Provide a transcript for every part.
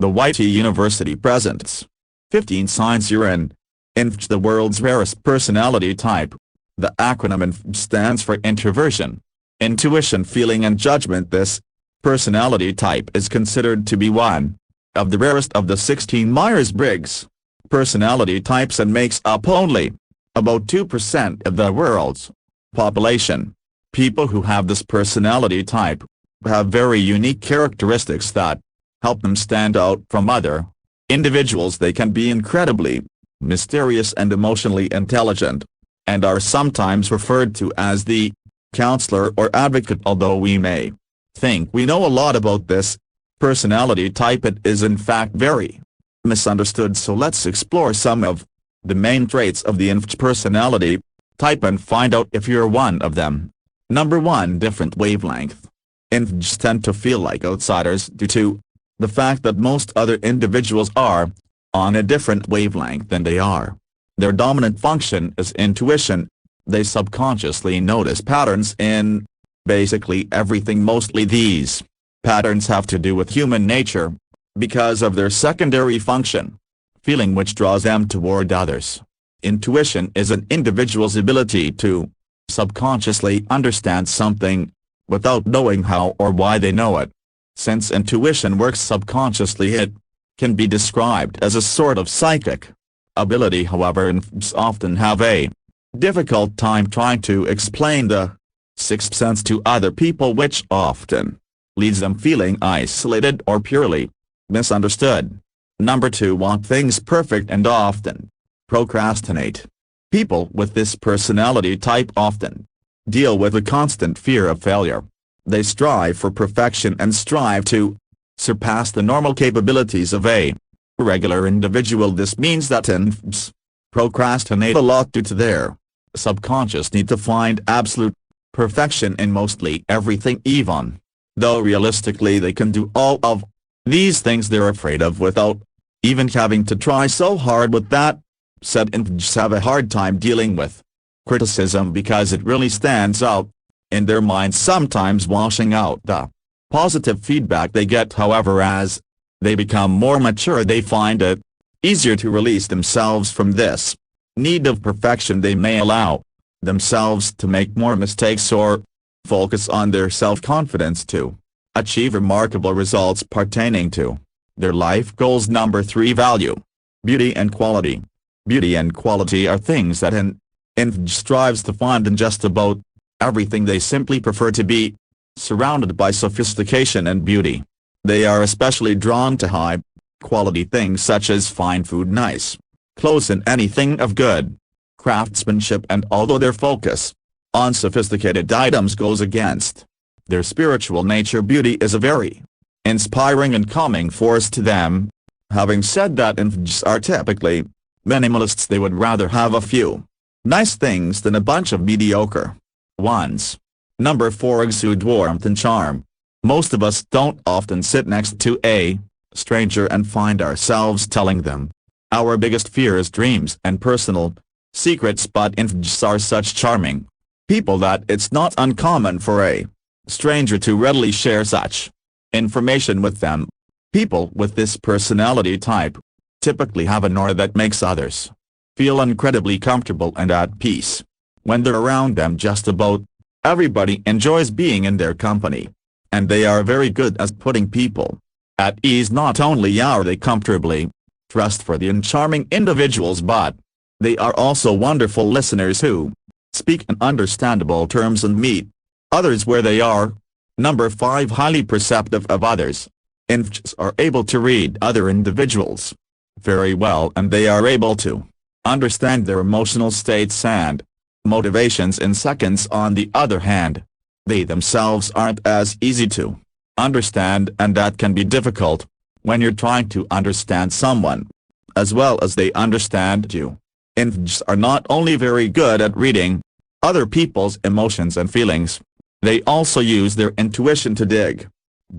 The YT University presents 15 signs you're an INFJ, the world's rarest personality type. The acronym INFJ stands for introversion, intuition, feeling and judgment. This personality type is considered to be one of the rarest of the 16 Myers-Briggs personality types and makes up only about 2% of the world's population. People who have this personality type have very unique characteristics that help them stand out from other individuals. They can be incredibly mysterious and emotionally intelligent, and are sometimes referred to as the counselor or advocate. Although we may think we know a lot about this personality type, it is in fact very misunderstood. So let's explore some of the main traits of the INFJ personality type and find out if you're one of them. Number 1. Different wavelength. INFJs tend to feel like outsiders due to the fact that most other individuals are on a different wavelength than they are. Their dominant function is intuition. They subconsciously notice patterns in basically everything. Mostly these patterns have to do with human nature, because of their secondary function, feeling, which draws them toward others. Intuition is an individual's ability to subconsciously understand something without knowing how or why they know it. Since intuition works subconsciously, it can be described as a sort of psychic ability. However, INFJs often have a difficult time trying to explain the sixth sense to other people, which often leaves them feeling isolated or purely misunderstood. Number 2. Want things perfect and often procrastinate. People with this personality type often deal with a constant fear of failure. They strive for perfection and strive to surpass the normal capabilities of a regular individual. This means that INFJs procrastinate a lot due to their subconscious need to find absolute perfection in mostly everything. Even though realistically they can do all of these things they're afraid of without even having to try so hard. With that said, INFJs have a hard time dealing with criticism because it really stands out in their minds, sometimes washing out the positive feedback they get. However, as they become more mature, they find it easier to release themselves from this need of perfection. They may allow themselves to make more mistakes or focus on their self-confidence to achieve remarkable results pertaining to their life goals. Number 3. Value beauty and quality. Beauty and quality are things that an INFJ strives to find in just about everything. They simply prefer to be surrounded by sophistication and beauty. They are especially drawn to high-quality things such as fine food, nice clothes, and anything of good craftsmanship. And although their focus on sophisticated items goes against their spiritual nature, beauty is a very inspiring and calming force to them. Having said that, INFJs are typically minimalists. They would rather have a few nice things than a bunch of mediocre ones. Number 4. Exude warmth and charm. Most of us don't often sit next to a stranger and find ourselves telling them our biggest fears, dreams and personal secrets, but INFJs are such charming people that it's not uncommon for a stranger to readily share such information with them. People with this personality type typically have an aura that makes others feel incredibly comfortable and at peace when they're around them. Just about everybody enjoys being in their company, and they are very good at putting people at ease. Not only are they comfortably trustworthy and charming individuals, but they are also wonderful listeners who speak in understandable terms and meet others where they are. Number 5. Highly perceptive of others. INFJs are able to read other individuals very well, and they are able to understand their emotional states and motivations in seconds. On the other hand, they themselves aren't as easy to understand, and that can be difficult when you're trying to understand someone as well as they understand you. INFJs are not only very good at reading other people's emotions and feelings, they also use their intuition to dig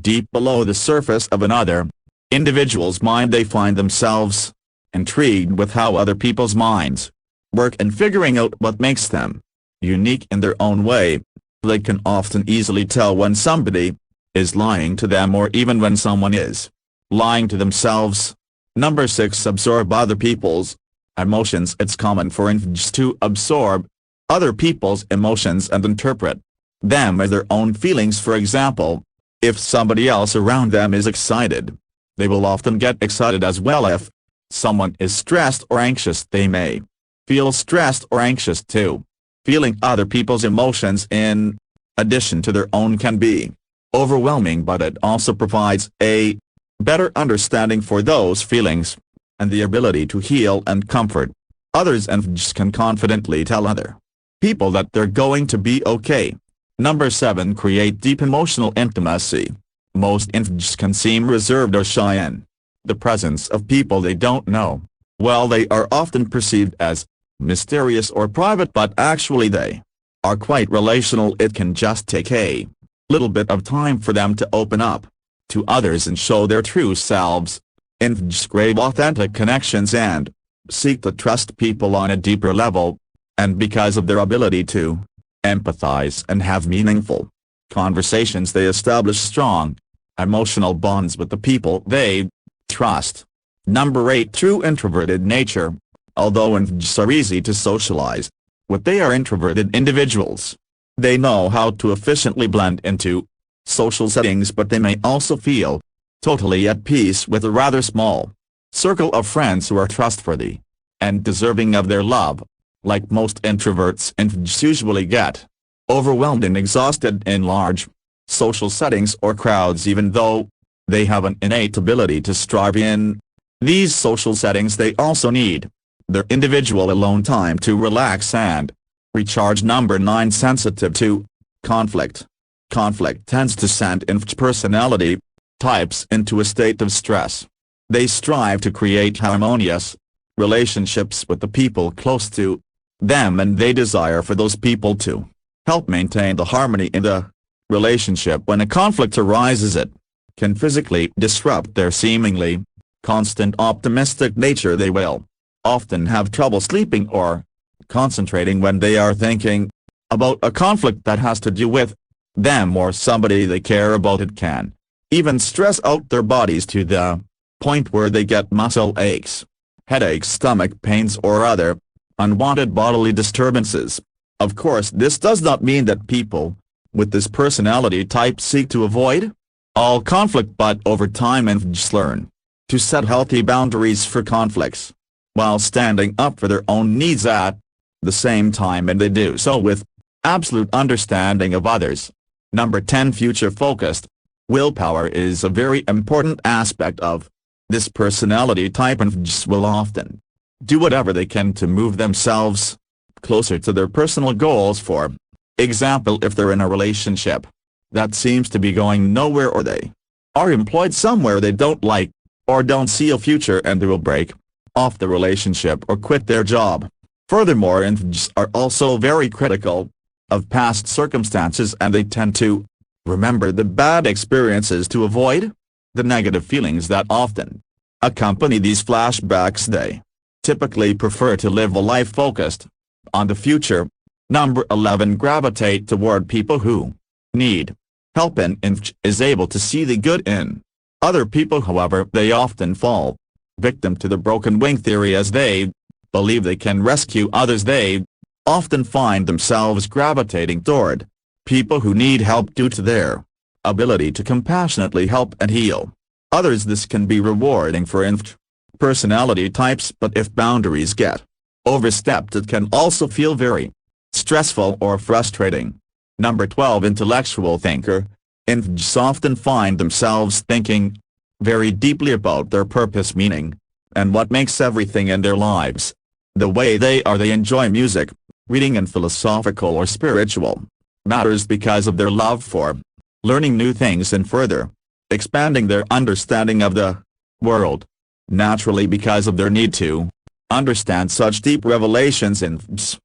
deep below the surface of another individual's mind. They find themselves intrigued with how other people's minds work and figuring out what makes them unique in their own way. They can often easily tell when somebody is lying to them, or even when someone is lying to themselves. Number 6. Absorb other people's emotions. It's common for INFJs to absorb other people's emotions and interpret them as their own feelings. For example, if somebody else around them is excited, they will often get excited as well. If someone is stressed or anxious, they may feel stressed or anxious too. Feeling other people's emotions in addition to their own can be overwhelming, but it also provides a better understanding for those feelings, and the ability to heal and comfort others, and just can confidently tell other people that they're going to be okay. Number 7. Create deep emotional intimacy. Most INFJs can seem reserved or shy in the presence of people they don't know. Well, they are often perceived as mysterious or private, but actually they are quite relational. It can just take a little bit of time for them to open up to others and show their true selves. INFJs crave authentic connections and seek to trust people on a deeper level, and because of their ability to empathize and have meaningful conversations, they establish strong emotional bonds with the people they trust. Number 8. True introverted nature. Although INFJs are easy to socialize with, they are introverted individuals. They know how to efficiently blend into social settings, but they may also feel totally at peace with a rather small circle of friends who are trustworthy and deserving of their love. Like most introverts, INFJs usually get overwhelmed and exhausted in large social settings or crowds. Even though they have an innate ability to strive in these social settings, they also need their individual alone time to relax and recharge. Number 9. Sensitive to conflict. Conflict tends to send INFJ personality types into a state of stress. They strive to create harmonious relationships with the people close to them, and they desire for those people to help maintain the harmony in the relationship. When a conflict arises, it can physically disrupt their seemingly constant optimistic nature. They will often have trouble sleeping or concentrating when they are thinking about a conflict that has to do with them or somebody they care about. It can even stress out their bodies to the point where they get muscle aches, headaches, stomach pains, or other unwanted bodily disturbances. Of course, this does not mean that people with this personality type seek to avoid all conflict, but over time INFJs learn to set healthy boundaries for conflicts, while standing up for their own needs at the same time, and they do so with absolute understanding of others. Number 10. Future-focused. Willpower is a very important aspect of this personality type, and INFJs will often do whatever they can to move themselves closer to their personal goals. For example, if they're in a relationship that seems to be going nowhere, or they are employed somewhere they don't like or don't see a future, and they will break off the relationship or quit their job. Furthermore, INFJs are also very critical of past circumstances, and they tend to remember the bad experiences to avoid the negative feelings that often accompany these flashbacks. They typically prefer to live a life focused on the future. Number 11. Gravitate toward people who need help. An INFJ is able to see the good in other people. However, they often fall victim to the broken wing theory. As they believe they can rescue others, they often find themselves gravitating toward people who need help due to their ability to compassionately help and heal others. This can be rewarding for INFJ personality types, but if boundaries get overstepped, it can also feel very stressful or frustrating. Number 12. Intellectual thinker. INFJs often find themselves thinking very deeply about their purpose, meaning, and what makes everything in their lives the way they are. They enjoy music, reading, and philosophical or spiritual matters because of their love for learning new things and further expanding their understanding of the world. Naturally, because of their need to understand such deep revelations, INFJs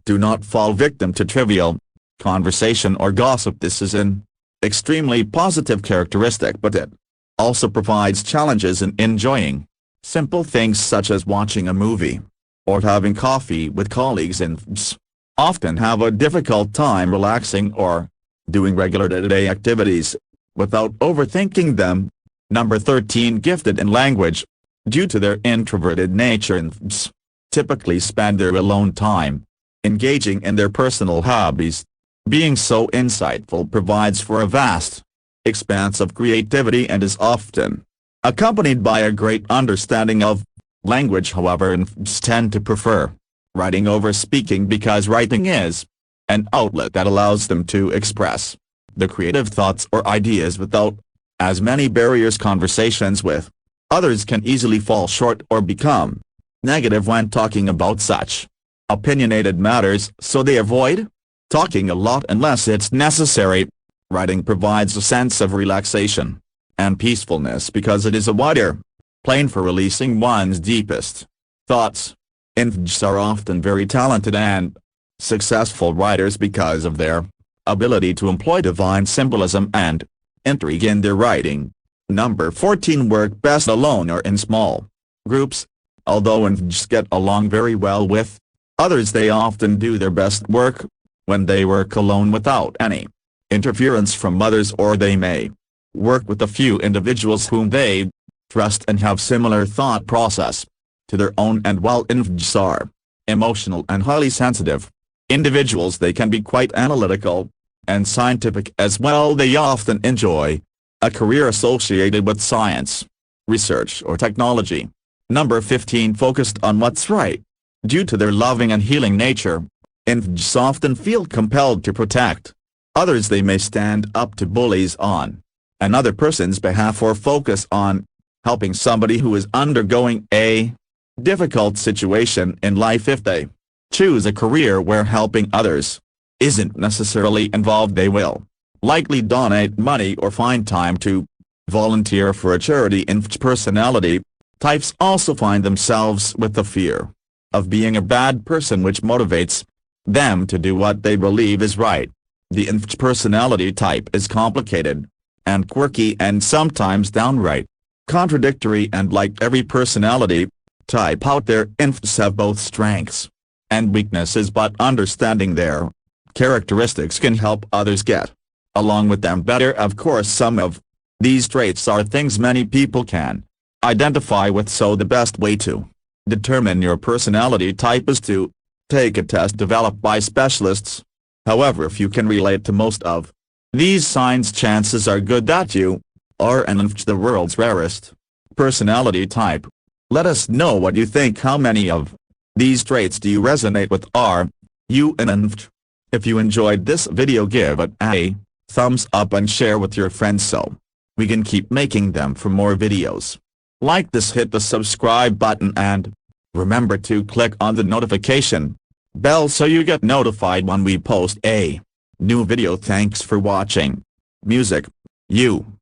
do not fall victim to trivial conversation or gossip. This is an extremely positive characteristic, but it also provides challenges in enjoying simple things such as watching a movie or having coffee with colleagues. INFJs often have a difficult time relaxing or doing regular day-to-day activities without overthinking them. Number 13. Gifted in language. Due to their introverted nature, INFJs typically spend their alone time engaging in their personal hobbies. Being so insightful provides for a vast expanse of creativity and is often accompanied by a great understanding of language. However, INFJs tend to prefer writing over speaking because writing is an outlet that allows them to express the creative thoughts or ideas without as many barriers. Conversations with others can easily fall short or become negative when talking about such opinionated matters, so they avoid talking a lot unless it's necessary. Writing provides a sense of relaxation and peacefulness because it is a wider plane for releasing one's deepest thoughts. INFJs are often very talented and successful writers because of their ability to employ divine symbolism and intrigue in their writing. Number 14. Work best alone or in small groups. Although INFJs get along very well with others, they often do their best work when they work alone without any interference from others, or they may work with a few individuals whom they trust and have similar thought process to their own. And while INFJs are emotional and highly sensitive individuals, they can be quite analytical and scientific as well. They often enjoy a career associated with science, research or technology. Number 15. Focused on what's right. Due to their loving and healing nature, INFJs often feel compelled to protect others. They may stand up to bullies on another person's behalf or focus on helping somebody who is undergoing a difficult situation in life. If they choose a career where helping others isn't necessarily involved, they will likely donate money or find time to volunteer for a charity. INFJ personality types also find themselves with the fear of being a bad person, which motivates them to do what they believe is right. The INFJ personality type is complicated and quirky and sometimes downright contradictory, and like every personality type out there, INFJs have both strengths and weaknesses, but understanding their characteristics can help others get along with them better. Of course, some of these traits are things many people can identify with, so the best way to determine your personality type is to take a test developed by specialists. However, if you can relate to most of these signs, chances are good that you are an INFJ, the world's rarest personality type. Let us know what you think. How many of these traits do you resonate with? Are you an INFJ? If you enjoyed this video, give it a thumbs up and share with your friends so we can keep making them for more videos like this. Hit the subscribe button and remember to click on the notification bell so you get notified when we post a new video. Thanks for watching. Music. You.